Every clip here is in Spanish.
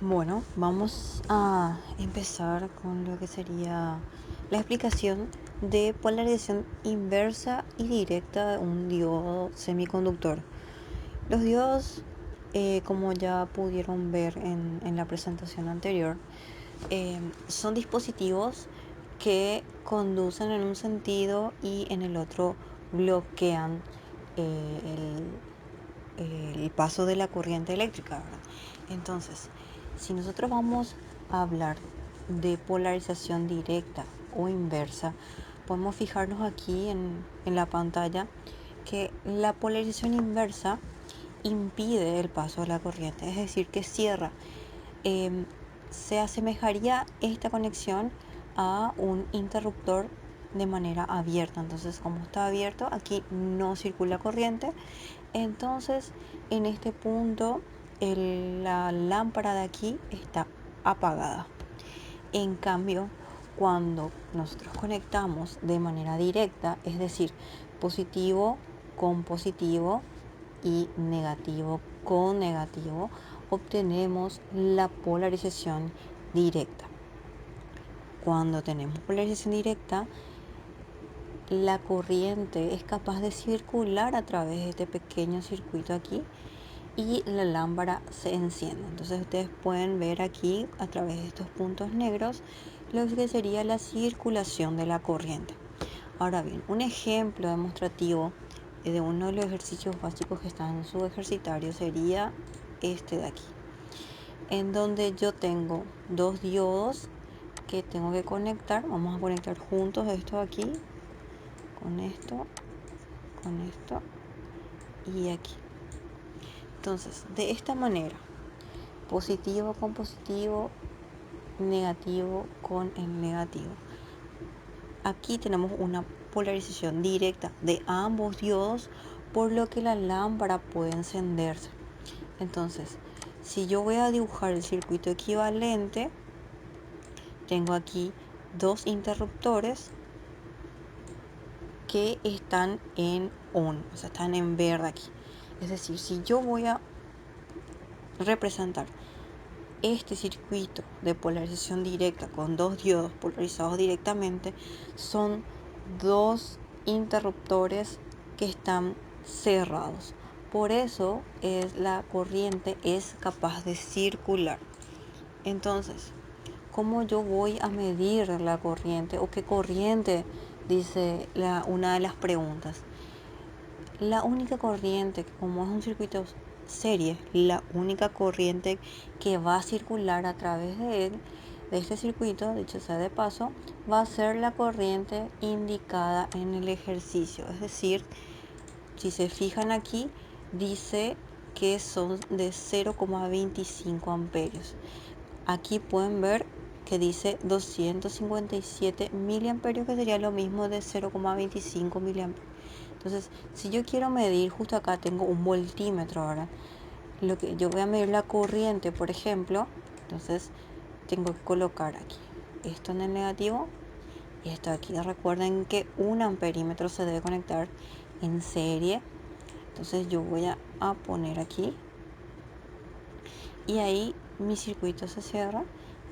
Bueno, vamos a empezar con lo que sería la explicación de polarización inversa y directa de un diodo semiconductor. Los diodos, como ya pudieron ver en la presentación anterior, son dispositivos que conducen en un sentido y en el otro bloquean el paso de la corriente eléctrica, ¿verdad? Entonces, si nosotros vamos a hablar de polarización directa o inversa, podemos fijarnos aquí en la pantalla que la polarización inversa impide el paso de la corriente, es decir, que cierra. Em, Se asemejaría esta conexión a un interruptor de manera abierta. Entonces, como está abierto, aquí no circula corriente. Entonces, en este punto, la lámpara de aquí está apagada. En cambio, cuando nosotros conectamos de manera directa, es decir, positivo con positivo y negativo con negativo, obtenemos la polarización directa. Cuando tenemos polarización directa, la corriente es capaz de circular a través de este pequeño circuito aquí y la lámpara se enciende. Entonces ustedes pueden ver aquí a través de estos puntos negros lo que sería la circulación de la corriente. Ahora bien, un ejemplo demostrativo de uno de los ejercicios básicos que están en su ejercitario sería este de aquí, en donde yo tengo dos diodos que tengo que conectar. Vamos a conectar juntos esto aquí, con esto, con esto y aquí. Entonces, de esta manera, positivo con positivo, negativo con el negativo. Aquí tenemos una polarización directa de ambos diodos, por lo que la lámpara puede encenderse. Entonces, si yo voy a dibujar el circuito equivalente, tengo aquí dos interruptores que están en on, o sea, están en verde aquí. Es decir, si yo voy a representar este circuito de polarización directa con dos diodos polarizados directamente, son dos interruptores que están cerrados. Por eso la corriente es capaz de circular. Entonces, ¿cómo yo voy a medir la corriente o qué corriente? Dice una de las preguntas. La única corriente, como es un circuito serie, la única corriente que va a circular a través de él, de este circuito, dicho sea de paso, va a ser la corriente indicada en el ejercicio. Es decir, si se fijan aquí, dice que son de 0,25 amperios. Aquí pueden ver que dice 257 miliamperios, que sería lo mismo de 0,25 miliamperios. Entonces, si yo quiero medir, justo acá tengo un voltímetro ahora, lo que yo voy a medir la corriente, por ejemplo, entonces tengo que colocar aquí esto en el negativo y esto aquí. Recuerden que un amperímetro se debe conectar en serie. Entonces yo voy a poner aquí y ahí mi circuito se cierra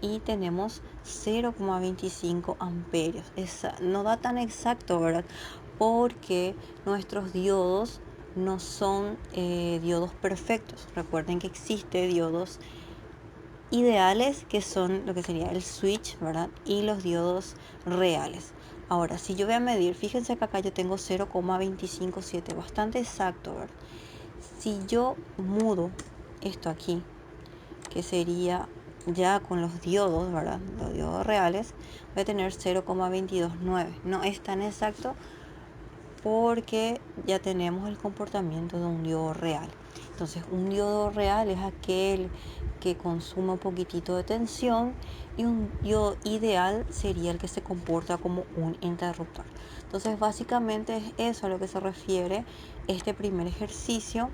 y tenemos 0,25 amperios. No da tan exacto, ¿verdad? Porque nuestros diodos no son diodos perfectos. Recuerden que existe diodos ideales, que son lo que sería el switch, ¿verdad? Y los diodos reales. Ahora, si yo voy a medir, fíjense que acá yo tengo 0,257, bastante exacto, ¿verdad? Si yo mudo esto aquí, que sería ya con los diodos, ¿verdad? Los diodos reales, voy a tener 0,229. No es tan exacto porque ya tenemos el comportamiento de un diodo real. Entonces, un diodo real es aquel que consume un poquitito de tensión, y un diodo ideal sería el que se comporta como un interruptor. Entonces, básicamente es eso a lo que se refiere este primer ejercicio.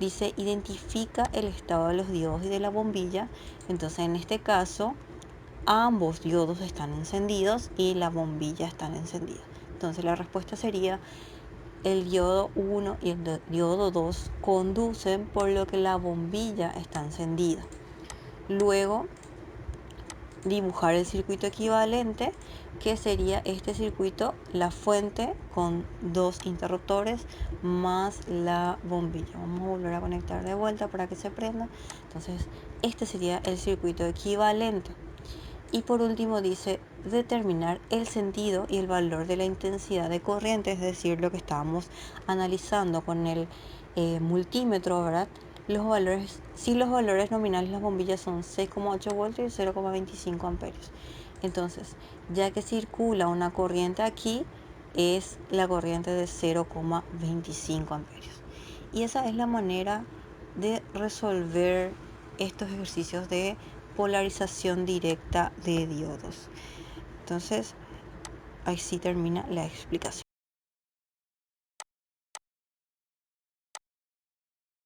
Dice: identifica el estado de los diodos y de la bombilla. Entonces, en este caso, ambos diodos están encendidos y la bombilla está encendida. Entonces, la respuesta sería: el diodo 1 y el diodo 2 conducen, por lo que la bombilla está encendida. Luego dibujar el circuito equivalente, que sería este circuito, la fuente con 2 interruptores más la bombilla. Vamos a volver a conectar de vuelta para que se prenda. Entonces este sería el circuito equivalente. Y por último dice determinar el sentido y el valor de la intensidad de corriente, es decir, lo que estábamos analizando con el multímetro, ¿verdad? Los valores, si los valores nominales de las bombillas son 6,8 voltios y 0,25 amperios. Entonces, ya que circula una corriente aquí, es la corriente de 0,25 amperios. Y esa es la manera de resolver estos ejercicios de polarización directa de diodos. Entonces, así termina la explicación.